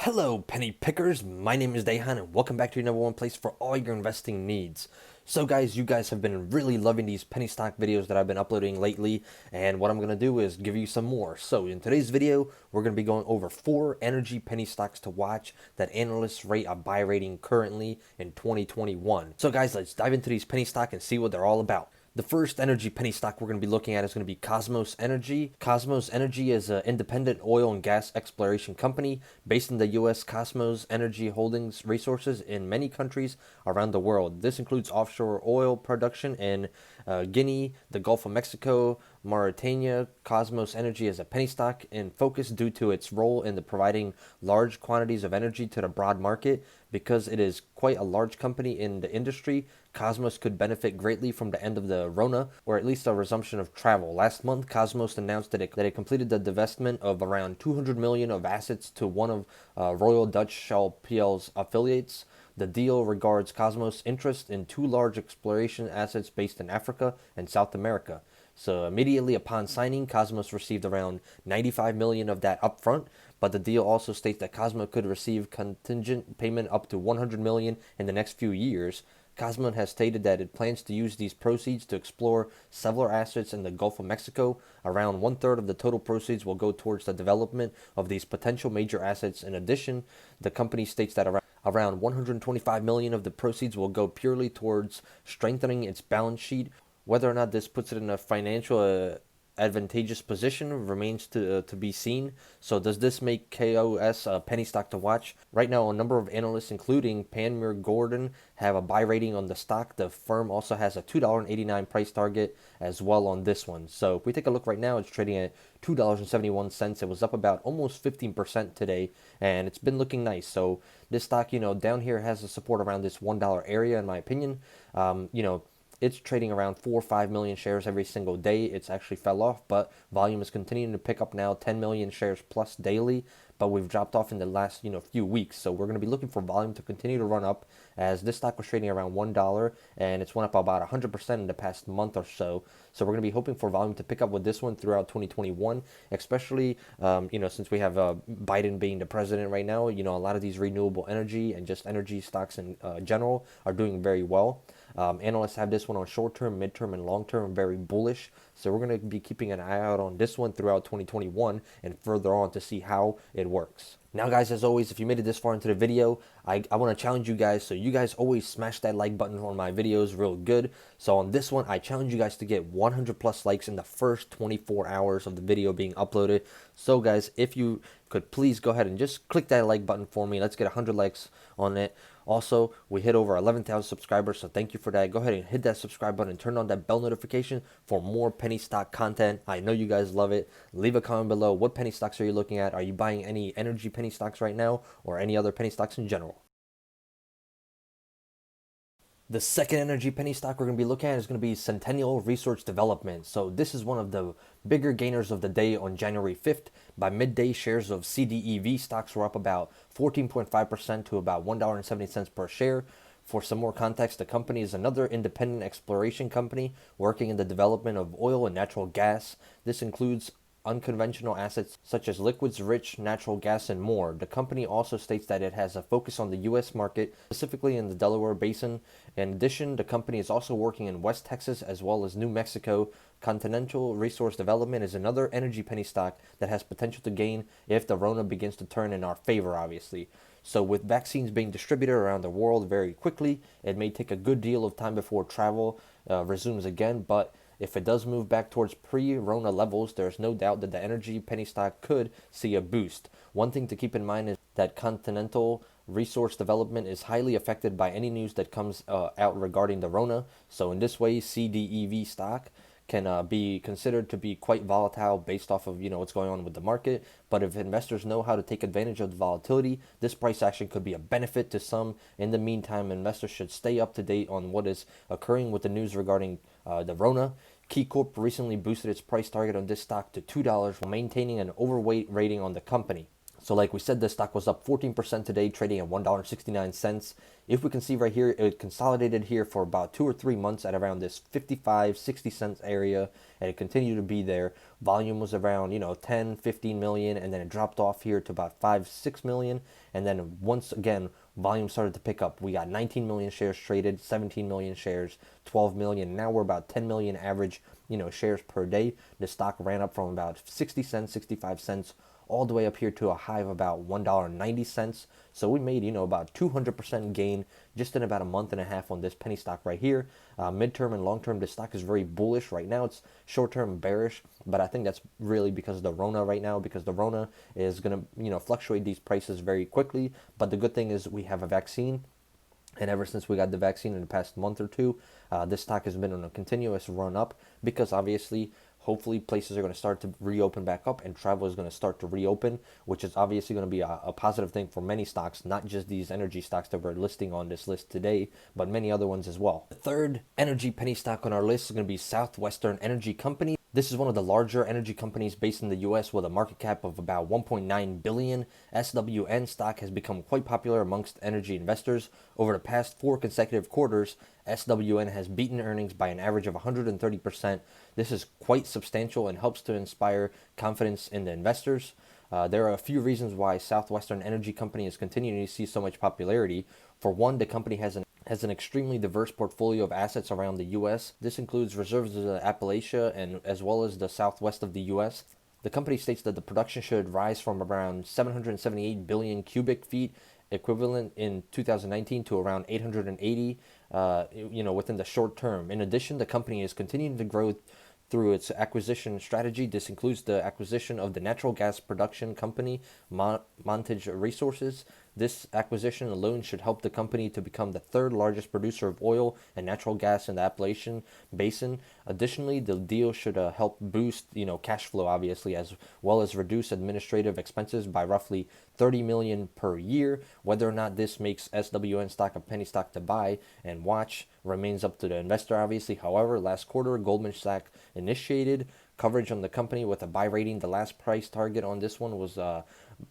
Hello, penny pickers. My name is Dehan, and welcome back to your number one place for all your investing needs. So guys, you guys have been really loving these penny stock videos that I've been uploading lately, and what I'm going to do is give you some more. So in today's video, we're going to be going over 4 energy penny stocks to watch that analysts rate a buy rating currently in 2021. So guys, let's dive into these penny stock and see what they're all about. The first energy penny stock we're going to be looking at is going to be Kosmos Energy. Kosmos Energy is an independent oil and gas exploration company based in the U.S. Cosmos Energy Holdings resources in many countries around the world. This includes offshore oil production in Guinea, the Gulf of Mexico, Mauritania. Kosmos Energy is a penny stock in focus due to its role in the providing large quantities of energy to the broad market. Because it is quite a large company in the industry, Cosmos could benefit greatly from the end of the Rona, or at least a resumption of travel. Last month, Cosmos announced that it completed the divestment of around 200 million of assets to one of Royal Dutch Shell PL's affiliates. The deal regards Cosmos' interest in 2 large exploration assets based in Africa and South America. So immediately upon signing, Cosmos received around 95 million of that upfront, but the deal also states that Cosmos could receive contingent payment up to 100 million in the next few years. Cosmos has stated that it plans to use these proceeds to explore several assets in the Gulf of Mexico. Around 1/3 of the total proceeds will go towards the development of these potential major assets. In addition, the company states that around 125 million of the proceeds will go purely towards strengthening its balance sheet. Whether or not this puts it in a financial advantageous position remains to be seen. So does this make KOS a penny stock to watch? Right now, a number of analysts, including Panmure Gordon, have a buy rating on the stock. The firm also has a $2.89 price target as well on this one. So if we take a look right now, it's trading at $2.71. It was up about almost 15% today, and it's been looking nice. So this stock, down here has a support around this $1 area, in my opinion. It's trading around 4 or 5 million shares every single day. It's actually fell off, but volume is continuing to pick up now, 10 million shares plus daily. But we've dropped off in the last few weeks, so we're going to be looking for volume to continue to run up, as this stock was trading around $1 and it's went up about 100% in the past month or so. So we're going to be hoping for volume to pick up with this one throughout 2021, especially since we have Biden being the president right now. A lot of these renewable energy and just energy stocks in general are doing very well. Analysts have this one on short-term, mid-term, and long-term very bullish. So we're going to be keeping an eye out on this one throughout 2021 and further on to see how it works. Now guys, as always, if you made it this far into the video, I want to challenge you guys. So you guys always smash that like button on my videos real good. So on this one, I challenge you guys to get 100 plus likes in the first 24 hours of the video being uploaded. So guys, if you could please go ahead and just click that like button for me. Let's get 100 likes on it. Also, we hit over 11,000 subscribers, so thank you for that. Go ahead and hit that subscribe button and turn on that bell notification for more penny stock content. I know you guys love it. Leave a comment below. What penny stocks are you looking at? Are you buying any energy penny stocks right now, or any other penny stocks in general? The second energy penny stock we're going to be looking at is going to be Centennial Research Development. So this is one of the bigger gainers of the day on January 5th. By midday, shares of CDEV stocks were up about 14.5% to about $1.70 per share. For some more context, the company is another independent exploration company working in the development of oil and natural gas. This includes unconventional assets such as liquids-rich natural gas and more. The company also states that it has a focus on the U.S. market, specifically in the Delaware Basin. In addition, the company is also working in West Texas as well as New Mexico. Continental Resource Development is another energy penny stock that has potential to gain if the Rona begins to turn in our favor, obviously. So with vaccines being distributed around the world very quickly, it may take a good deal of time before travel resumes again, but if it does move back towards pre-Rona levels, there's no doubt that the energy penny stock could see a boost. One thing to keep in mind is that Continental Resource Development is highly affected by any news that comes out regarding the Rona. So in this way, CDEV stock can be considered to be quite volatile based off of what's going on with the market. But if investors know how to take advantage of the volatility, this price action could be a benefit to some. In the meantime, investors should stay up to date on what is occurring with the news regarding the Rona. Key Corp recently boosted its price target on this stock to $2 while maintaining an overweight rating on the company. So like we said, the stock was up 14% today, trading at $1.69. If we can see right here, it consolidated here for about 2 or 3 months at around this 55, 60 cents area, and it continued to be there. Volume was around, 10, 15 million, and then it dropped off here to about 5, 6 million. And then once again, volume started to pick up. We got 19 million shares traded, 17 million shares, 12 million. Now we're about 10 million average, shares per day. The stock ran up from about 60 cents, 65 cents, all the way up here to a high of about $1.90. So we made, about 200% gain just in about a month and a half on this penny stock right here. Midterm and long term, this stock is very bullish. Right now it's short term bearish, but I think that's really because of the Rona right now, because the Rona is going to, fluctuate these prices very quickly. But the good thing is we have a vaccine. And ever since we got the vaccine in the past month or two, this stock has been on a continuous run up because obviously, hopefully places are going to start to reopen back up and travel is going to start to reopen, which is obviously going to be a positive thing for many stocks, not just these energy stocks that we're listing on this list today, but many other ones as well. The third energy penny stock on our list is going to be Southwestern Energy Company. This is one of the larger energy companies based in the US with a market cap of about 1.9 billion. SWN stock has become quite popular amongst energy investors. Over the past 4 consecutive quarters, SWN has beaten earnings by an average of 130%. This is quite substantial and helps to inspire confidence in the investors. There are a few reasons why Southwestern Energy Company is continuing to see so much popularity. For one, the company has an extremely diverse portfolio of assets around the U.S. This includes reserves of Appalachia and as well as the southwest of the U.S. The company states that the production should rise from around 778 billion cubic feet equivalent in 2019 to around 880, within the short term. In addition, the company is continuing to grow through its acquisition strategy. This includes the acquisition of the natural gas production company, Montage Resources. This acquisition alone should help the company to become the 3rd largest producer of oil and natural gas in the Appalachian Basin. Additionally, the deal should help boost, cash flow, obviously, as well as reduce administrative expenses by roughly 30 million per year. Whether or not this makes SWN stock a penny stock to buy and watch remains up to the investor, obviously. However, last quarter, Goldman Sachs initiated coverage on the company with a buy rating. The last price target on this one was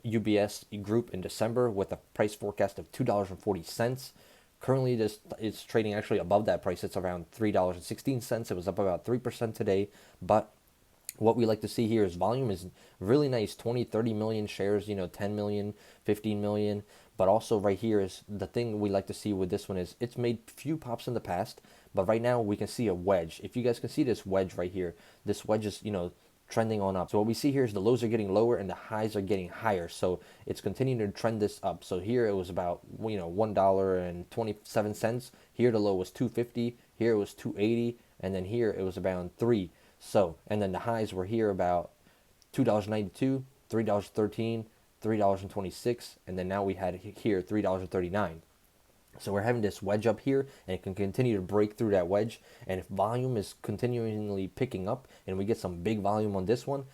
UBS Group in December with a price forecast of $2.40. Currently, this is trading actually above that price. It's around $3.16. It was up about 3% today, but what we like to see here is volume is really nice, 20, 30 million shares, 10 million, 15 million. But also right here is the thing we like to see with this one is it's made few pops in the past, but right now we can see a wedge. If you guys can see this wedge right here, this wedge is, trending on up. So what we see here is the lows are getting lower and the highs are getting higher. So it's continuing to trend this up. So here it was about, $1.27. Here the low was $2.50. Here it was $2.80. And then here it was around $3. So, and then the highs were here about $2.92, $3.13, $3.26, and then now we had here $3.39. So we're having this wedge up here, and it can continue to break through that wedge. And if volume is continually picking up, and we get some big volume on this one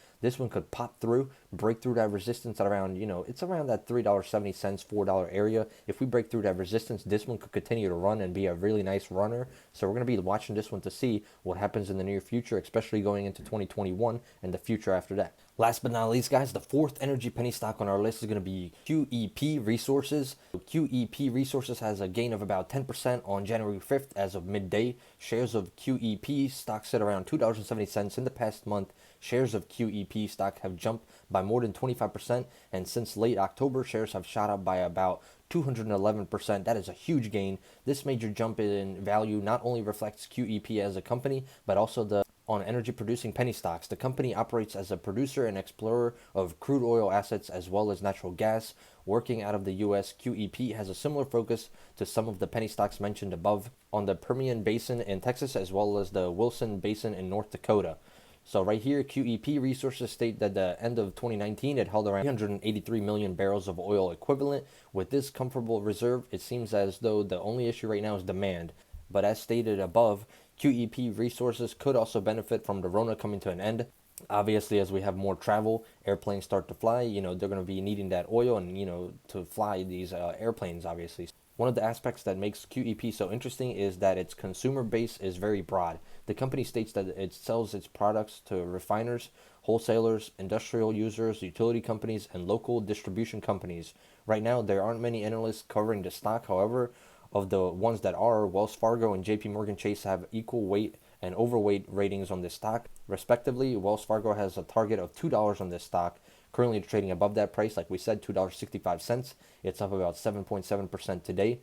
could pop through, break through that resistance at around, it's around that $3.70, $4 area. If we break through that resistance, this one could continue to run and be a really nice runner. So we're going to be watching this one to see what happens in the near future, especially going into 2021 and the future after that. Last but not least, guys, the 4th energy penny stock on our list is going to be QEP Resources. QEP Resources has a gain of about 10% on January 5th as of midday. Shares of QEP stock sit around $2.70 in the past month. Shares of QEP stock have jumped by more than 25%, and since late October, shares have shot up by about 211%. That is a huge gain. This major jump in value not only reflects QEP as a company, but also on energy producing penny stocks. The company operates as a producer and explorer of crude oil assets as well as natural gas. Working out of the US, QEP has a similar focus to some of the penny stocks mentioned above on the Permian Basin in Texas as well as the Wilson Basin in North Dakota. So right here, QEP Resources state that at the end of 2019, it held around 383 million barrels of oil equivalent. With this comfortable reserve, it seems as though the only issue right now is demand. But as stated above, QEP Resources could also benefit from the Rona coming to an end. Obviously, as we have more travel, airplanes start to fly, they're going to be needing that oil and, to fly these airplanes, obviously. One of the aspects that makes QEP so interesting is that its consumer base is very broad. The company states that it sells its products to refiners, wholesalers, industrial users, utility companies, and local distribution companies. Right now, there aren't many analysts covering the stock. However, of the ones that are, Wells Fargo and JP Morgan Chase have equal weight and overweight ratings on this stock, respectively. Wells Fargo has a target of $2 on this stock, currently trading above that price, like we said, $2.65. It's up about 7.7% today.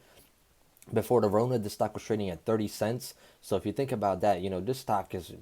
Before the Rona, this stock was trading at 30 cents. So if you think about that, this stock has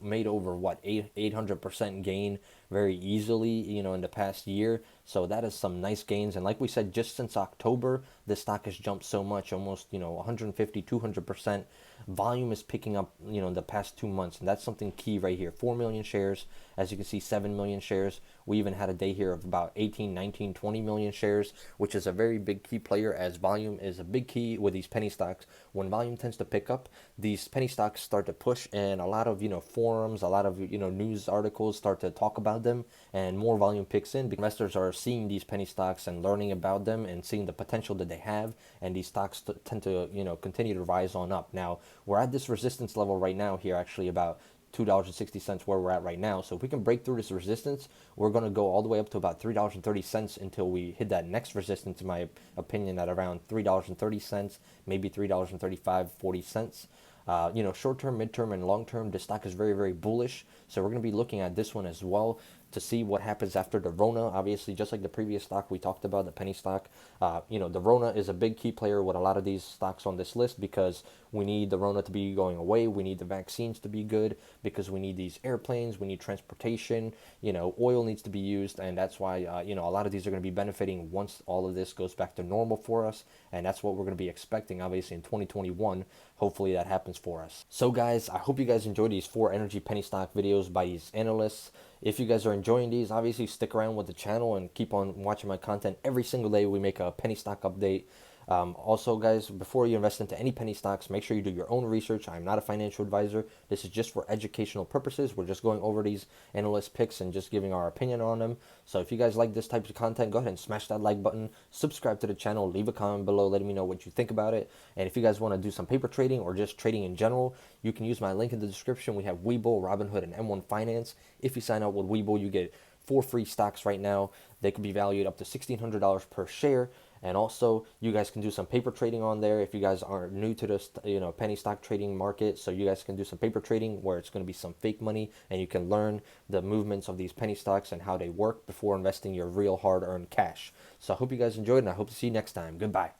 made over what 800% gain very easily, in the past year. So that is some nice gains. And like we said, just since October, this stock has jumped so much, almost 150, 200%. Volume is picking up, in the past 2 months, and that's something key right here. 4 million shares, as you can see, 7 million shares. We even had a day here of about 18, 19, 20 million shares, which is a very big key player, as volume is a big key with these penny stocks. When volume tends to pick up, these penny stocks start to push, and a lot of forums, a lot of news articles start to talk about them, and more volume picks in because investors are seeing these penny stocks and learning about them and seeing the potential that they have, and these stocks tend to continue to rise on up. Now we're at this resistance level right now here, actually about $2.60 where we're at right now. So if we can break through this resistance, we're going to go all the way up to about $3.30 until we hit that next resistance, in my opinion, at around $3.30, maybe $3.35, 40 cents. Short-term, mid-term, and long-term, this stock is very, very bullish. So we're going to be looking at this one as well to see what happens after the Rona. Obviously, just like the previous stock we talked about, the penny stock, the Rona is a big key player with a lot of these stocks on this list, because we need the Rona to be going away. We need the vaccines to be good, because we need these airplanes. We need transportation. Oil needs to be used, and that's why, a lot of these are going to be benefiting once all of this goes back to normal for us, and that's what we're going to be expecting, obviously, in 2021. Hopefully that happens for us. So guys, I hope you guys enjoyed these 4 energy penny stock videos by these analysts. If you guys are enjoying these, obviously stick around with the channel and keep on watching my content. Every single day we make a penny stock update. Also, guys, before you invest into any penny stocks, make sure you do your own research. I'm not a financial advisor. This is just for educational purposes. We're just going over these analyst picks and just giving our opinion on them. So if you guys like this type of content, go ahead and smash that like button, subscribe to the channel, leave a comment below letting me know what you think about it. And if you guys want to do some paper trading or just trading in general, you can use my link in the description. We have Webull, Robinhood, and M1 Finance. If you sign up with Webull, you get 4 free stocks right now. They could be valued up to $1,600 per share. And also, you guys can do some paper trading on there if you guys are new to this, penny stock trading market. So you guys can do some paper trading where it's going to be some fake money, and you can learn the movements of these penny stocks and how they work before investing your real hard-earned cash. So I hope you guys enjoyed, and I hope to see you next time. Goodbye.